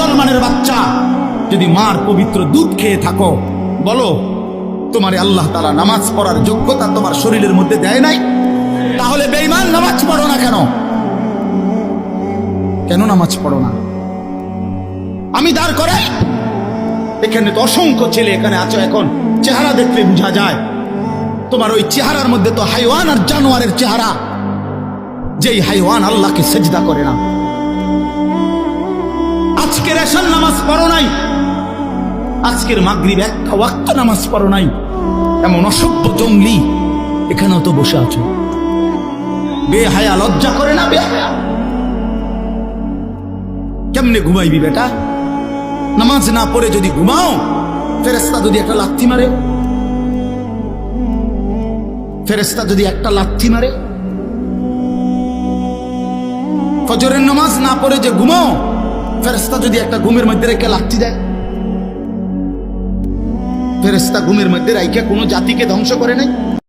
মুসলমানের বাচ্চা, যদি মার পবিত্র দুধ খেয়ে থাকো, বলো তোমারে আল্লাহ তাআলা নামাজ পড়ার যোগ্যতা তোমার শরীরের মধ্যে দেয় নাই? তাহলে বেঈমান নামাজ পড়ো না কেন? কেন নামাজ পড়ো না? আমি দাঁড় করাই, এখানে তো অসংখ্য ছেলে এখানে আছো, এখন চেহারা দেখলে বোঝা যায় তোমার ওই চেহারার মধ্যে তো হাইওয়ান আর জানোয়ারের চেহারা। যেই হাইওয়ান আল্লাহকে সেজদা করে না। আজকের এশার নামাজ পড়ো নাই, আজকের মাগরিব একটা ওয়াক্ত নামাজ পড়ো নাই, এমন অসভ্য জঙ্গলি এখানেও তো বসে আছো। বেহায়া, লজ্জা করে না? বেহায়া কেমনে ঘুমাইবি বেটা? নামাজ না পড়ে যদি ঘুমাও, ফেরেশতা যদি একটা লাথি মারে, ফেরেশতা যদি একটা লাথি মারে, ফজরের নামাজ না পড়ে যে ঘুমাও, ফেরেশতা যদি একটা ঘুমের মধ্যে রেখে লাথি দেয়, ফেরেশতা ঘুমের মধ্যে রাইখা কোনো জাতিকে ধ্বংস করে নাই?